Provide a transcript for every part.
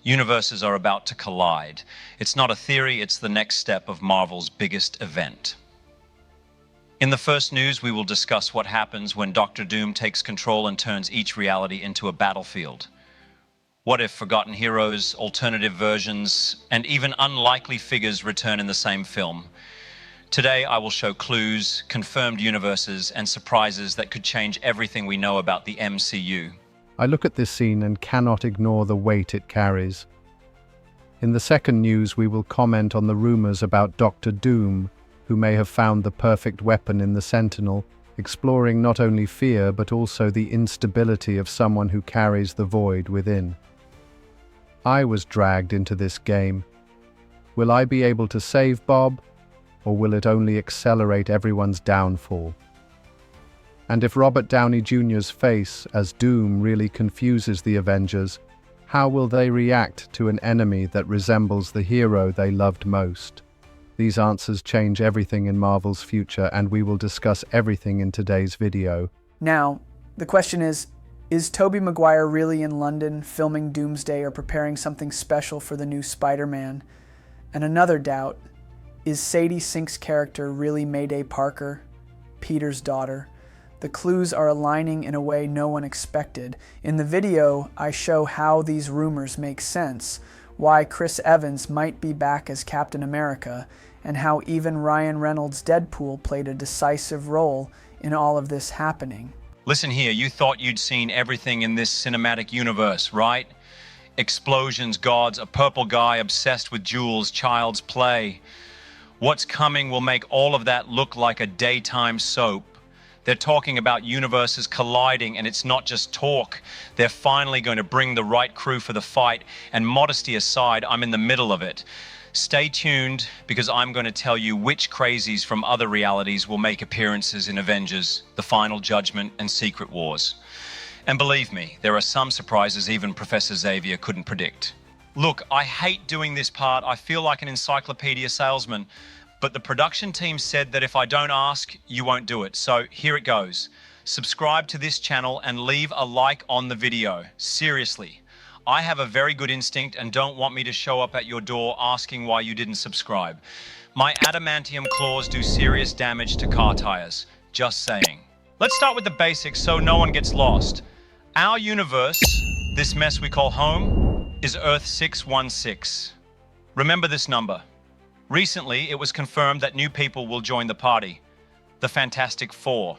Universes are about to collide. It's not a theory, it's the next step of Marvel's biggest event. In the first news, we will discuss what happens when Doctor Doom takes control and turns each reality into a battlefield. What if forgotten heroes, alternative versions, and even unlikely figures return in the same film? Today, I will show clues, confirmed universes, and surprises that could change everything we know about the MCU. I look at this scene and cannot ignore the weight it carries. In the second news, we will comment on the rumors about Doctor Doom, who may have found the perfect weapon in the Sentinel, exploring not only fear but also the instability of someone who carries the void within. I was dragged into this game. Will I be able to save Bob? Or will it only accelerate everyone's downfall? And if Robert Downey Jr.'s face as Doom really confuses the Avengers, how will they react to an enemy that resembles the hero they loved most? These answers change everything in Marvel's future, and we will discuss everything in today's video. Now, the question is Tobey Maguire really in London filming Doomsday or preparing something special for the new Spider-Man? And another doubt, is Sadie Sink's character really Mayday Parker, Peter's daughter? The clues are aligning in a way no one expected. In the video, I show how these rumors make sense, why Chris Evans might be back as Captain America, and how even Ryan Reynolds' Deadpool played a decisive role in all of this happening. Listen here, you thought you'd seen everything in this cinematic universe, right? Explosions, gods, a purple guy obsessed with jewels, child's play. What's coming will make all of that look like a daytime soap. They're talking about universes colliding, and it's not just talk. They're finally going to bring the right crew for the fight, and modesty aside, I'm in the middle of it. Stay tuned, because I'm going to tell you which crazies from other realities will make appearances in Avengers, The Final Judgment, and Secret Wars. And believe me, there are some surprises even Professor Xavier couldn't predict. Look, I hate doing this part. I feel like an encyclopedia salesman. But the production team said that if I don't ask, you won't do it. So here it goes. Subscribe to this channel and leave a like on the video. Seriously. I have a very good instinct and don't want me to show up at your door asking why you didn't subscribe. My adamantium claws do serious damage to car tires. Just saying. Let's start with the basics so no one gets lost. Our universe, this mess we call home, is Earth 616. Remember this number. Recently, it was confirmed that new people will join the party, the Fantastic Four.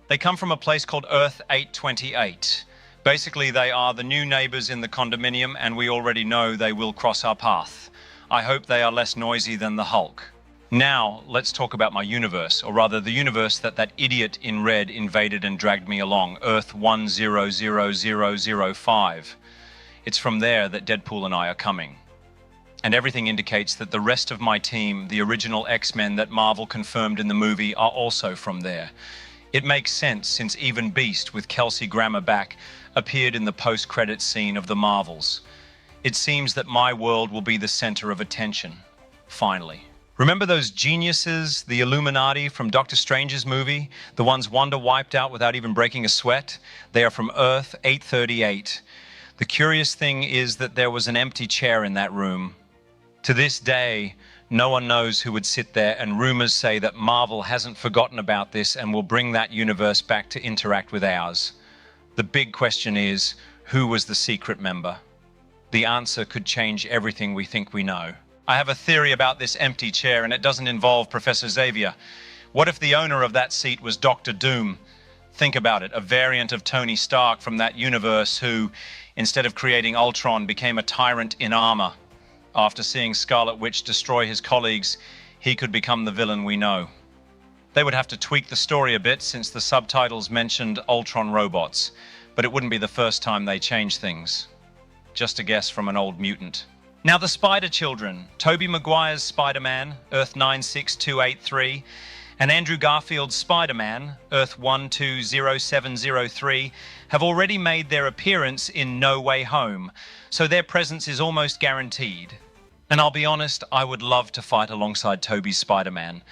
They come from a place called Earth 828. Basically, they are the new neighbors in the condominium, and we already know they will cross our path. I hope they are less noisy than the Hulk. Now, let's talk about my universe, or rather the universe that idiot in red invaded and dragged me along, Earth 100005. It's from there that Deadpool and I are coming. And everything indicates that the rest of my team, the original X-Men that Marvel confirmed in the movie, are also from there. It makes sense since even Beast, with Kelsey Grammer back, appeared in the post-credits scene of the Marvels. It seems that my world will be the center of attention, finally. Remember those geniuses, the Illuminati from Doctor Strange's movie? The ones Wanda wiped out without even breaking a sweat? They are from Earth 838. The curious thing is that there was an empty chair in that room. To this day, no one knows who would sit there, and rumors say that Marvel hasn't forgotten about this and will bring that universe back to interact with ours. The big question is, who was the secret member? The answer could change everything we think we know. I have a theory about this empty chair, and it doesn't involve Professor Xavier. What if the owner of that seat was Doctor Doom? Think about it, a variant of Tony Stark from that universe who, instead of creating Ultron, became a tyrant in armor. After seeing Scarlet Witch destroy his colleagues, he could become the villain we know. They would have to tweak the story a bit since the subtitles mentioned Ultron robots, but it wouldn't be the first time they changed things. Just a guess from an old mutant. Now the Spider Children, Tobey Maguire's Spider-Man, Earth 96283, and Andrew Garfield's Spider-Man, Earth 120703, have already made their appearance in No Way Home, so their presence is almost guaranteed. And I'll be honest, I would love to fight alongside Tobey's Spider-Man,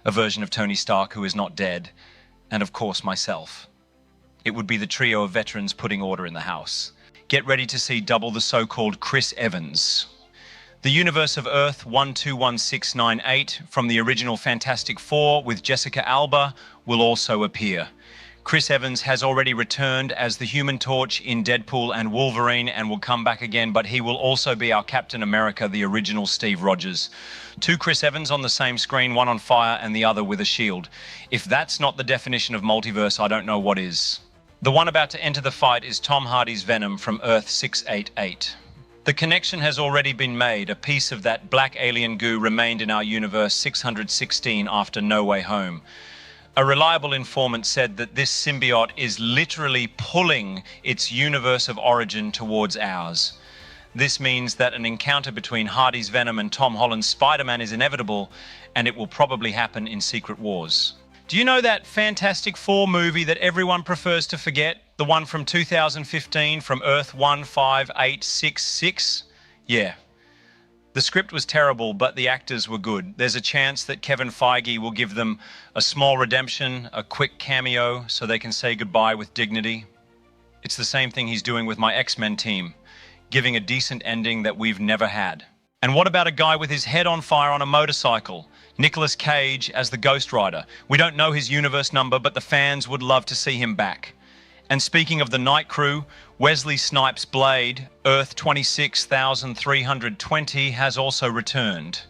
a version of Tony Stark who is not dead, and of course myself. It would be the trio of veterans putting order in the house. Get ready to see double the so-called Chris Evans. The universe of Earth 121698 from the original Fantastic Four with Jessica Alba will also appear. Chris Evans has already returned as the Human Torch in Deadpool and Wolverine and will come back again, but he will also be our Captain America, the original Steve Rogers. Two Chris Evans on the same screen, one on fire and the other with a shield. If that's not the definition of multiverse, I don't know what is. The one about to enter the fight is Tom Hardy's Venom from Earth 688. The connection has already been made. A piece of that black alien goo remained in our universe 616 after No Way Home. A reliable informant said that this symbiote is literally pulling its universe of origin towards ours. This means that an encounter between Hardy's Venom and Tom Holland's Spider-Man is inevitable, and it will probably happen in Secret Wars. Do you know that Fantastic Four movie that everyone prefers to forget? The one from 2015 from Earth 15866? Yeah. The script was terrible, but the actors were good. There's a chance that Kevin Feige will give them a small redemption, a quick cameo, so they can say goodbye with dignity. It's the same thing he's doing with my X-Men team, giving a decent ending that we've never had. And what about a guy with his head on fire on a motorcycle? Nicolas Cage as the Ghost Rider. We don't know his universe number, but the fans would love to see him back. And speaking of the Night Crew, Wesley Snipes' Blade, Earth 26320, has also returned.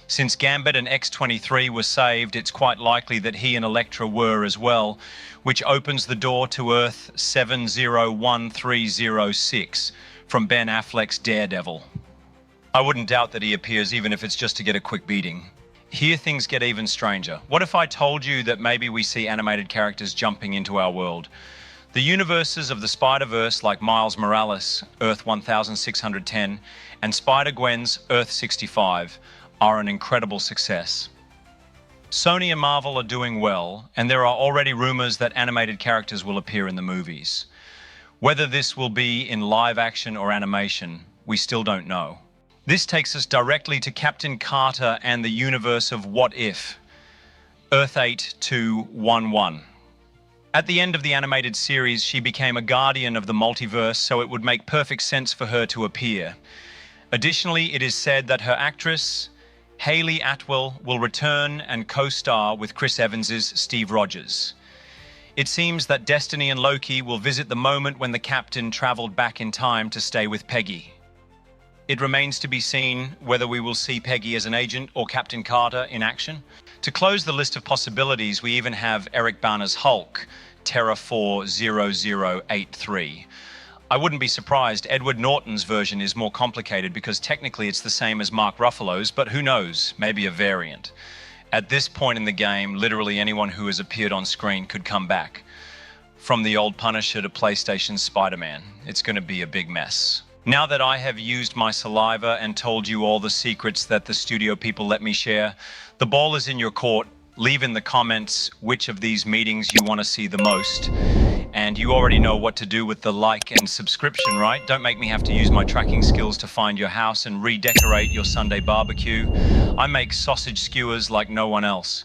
Since Gambit and X-23 were saved, it's quite likely that he and Elektra were as well, which opens the door to Earth 701306 from Ben Affleck's Daredevil. I wouldn't doubt that he appears even if it's just to get a quick beating. Here things get even stranger. What if I told you that maybe we see animated characters jumping into our world? The universes of the Spider-Verse, like Miles Morales, Earth 1610, and Spider-Gwen's Earth 65, are an incredible success. Sony and Marvel are doing well, and there are already rumors that animated characters will appear in the movies. Whether this will be in live action or animation, we still don't know. This takes us directly to Captain Carter and the universe of What If, Earth 8211. At the end of the animated series, she became a guardian of the multiverse, so it would make perfect sense for her to appear. Additionally, it is said that her actress, Hayley Atwell, will return and co-star with Chris Evans's Steve Rogers. It seems that Destiny and Loki will visit the moment when the captain traveled back in time to stay with Peggy. It remains to be seen whether we will see Peggy as an agent or Captain Carter in action. To close the list of possibilities, we even have Eric Bana's Hulk, Terra 40083. I wouldn't be surprised. Edward Norton's version is more complicated because technically it's the same as Mark Ruffalo's, but who knows, maybe a variant. At this point in the game, literally anyone who has appeared on screen could come back. From the old Punisher to PlayStation's Spider-Man, it's going to be a big mess. Now that I have used my saliva and told you all the secrets that the studio people let me share, the ball is in your court. Leave in the comments which of these meetings you want to see the most. And you already know what to do with the like and subscription, right? Don't make me have to use my tracking skills to find your house and redecorate your Sunday barbecue. I make sausage skewers like no one else.